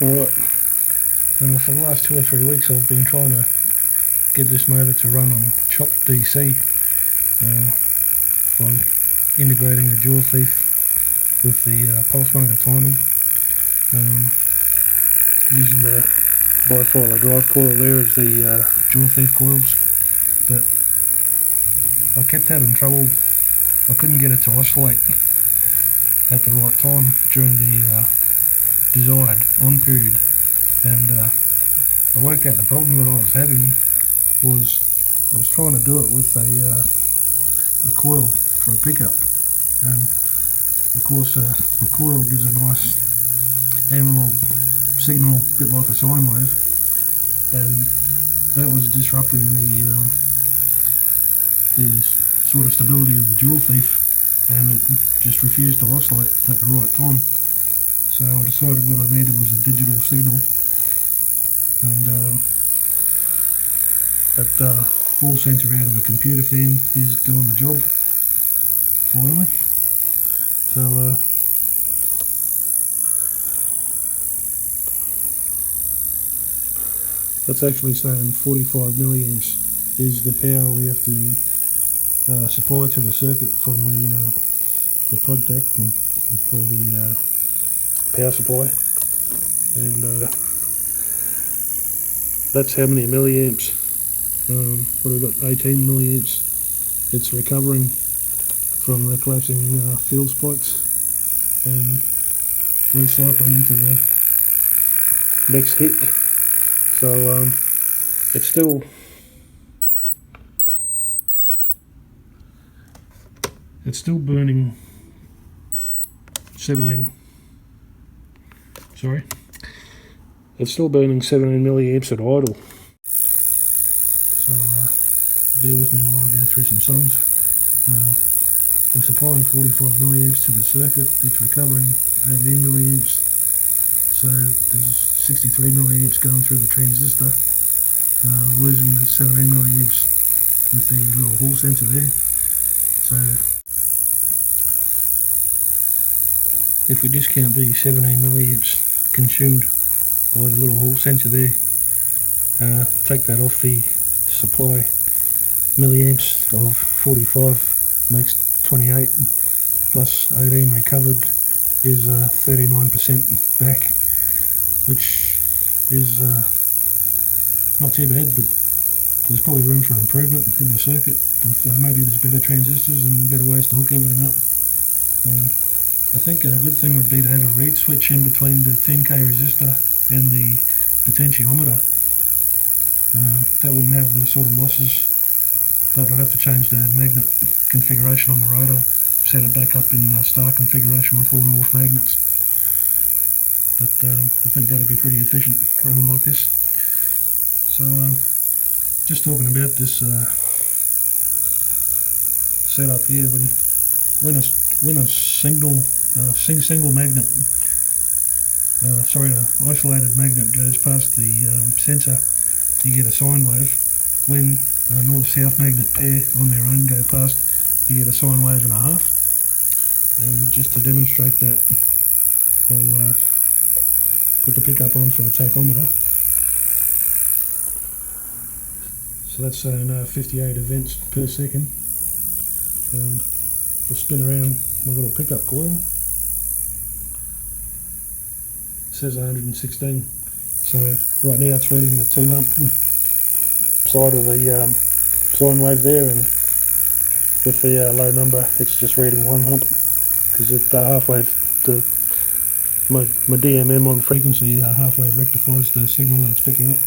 Alright, for the last 2 or 3 weeks I've been trying to get this motor to run on chopped DC by integrating the joule thief with the pulse motor timing, using the bifilar drive coil there as the joule thief coils, but I kept having trouble. I couldn't get it to oscillate at the right time during the desired on period, and I worked out the problem that I was having was I was trying to do it with a coil for a pickup, and of course a coil gives a nice analog signal, a bit like a sine wave, and that was disrupting the sort of stability of the joule thief, and it just refused to oscillate at the right time. So I decided what I needed was a digital signal, and that hall sensor out of a computer fan is doing the job finally. So that's actually saying 45 milliamps is the power we have to supply to the circuit from the pod pack for the power supply, and that's how many milliamps. What have we got? 18 milliamps. It's recovering from the collapsing field spikes and recycling into the next hit. So it's still burning 17. Sorry, it's still burning 17 milliamps at idle. So bear with me while I go through some sums. We're supplying 45 milliamps to the circuit. It's recovering 18 milliamps. So there's 63 milliamps going through the transistor, losing the 17 milliamps with the little hall sensor there. So if we discount the 17 milliamps consumed by the little hall sensor there, take that off the supply milliamps of 45, makes 28, plus 18 recovered is 39% back, which is not too bad, but there's probably room for improvement in the circuit with maybe there's better transistors and better ways to hook everything up. I think a good thing would be to have a reed switch in between the 10k resistor and the potentiometer. That wouldn't have the sort of losses, but I'd have to change the magnet configuration on the rotor, set it back up in star configuration with all north magnets. But I think that'd be pretty efficient running like this. So just talking about this setup here, when a single magnet, an isolated magnet goes past the sensor, you get a sine wave. When a north-south magnet pair on their own go past, you get a sine wave and a half. And just to demonstrate that, I'll put the pickup on for the tachometer. So that's saying 58 events per second, and if I spin around my little pickup coil, it says 116. So right now it's reading the 2 hump side of the sine wave there, and with the low number it's just reading 1 hump, because at halfway my DMM on frequency halfway rectifies the signal that it's picking up.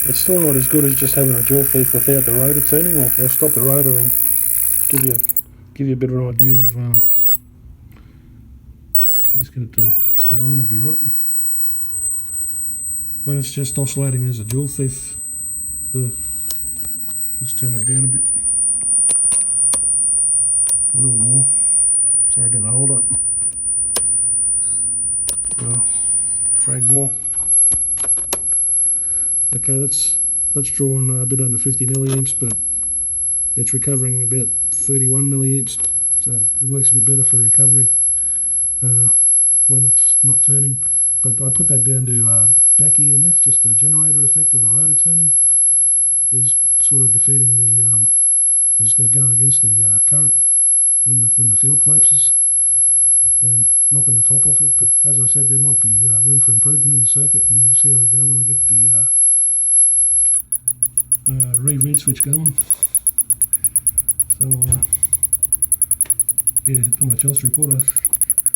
It's still not as good as just having a joule thief without the rotor turning. I'll stop the rotor and give you a bit of an idea of. Just get it to stay on, I'll be right. When it's just oscillating as a joule thief, let's turn that down a bit. A little bit more. Sorry about the hold up. Frag more. Okay, that's drawing a bit under 50 milliamps, but it's recovering about 31 milliamps, so it works a bit better for recovery. when it's not turning. But I put that down to back EMF, just the generator effect of the rotor turning is sort of defeating the is going against the current when the field collapses and knocking the top off it. But as I said, there might be room for improvement in the circuit, and we'll see how we go when I get the read switch going. So yeah, not much else to report. I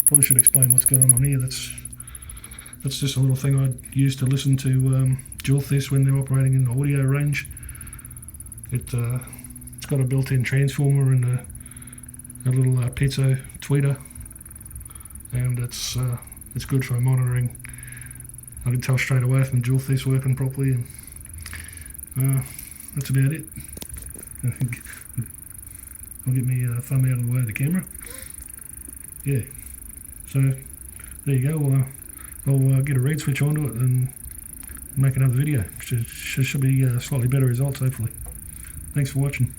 probably should explain what's going on here. That's just a little thing I'd use to listen to joule thefts when they're operating in the audio range. It's got a built-in transformer and a little piezo tweeter, and it's good for monitoring. I can tell straight away if the joule thief's working properly, and that's about it. I'll get my thumb out of the way of the camera. Yeah, so there you go. I'll get a read switch onto it and make another video. Should be slightly better results, hopefully. Thanks for watching.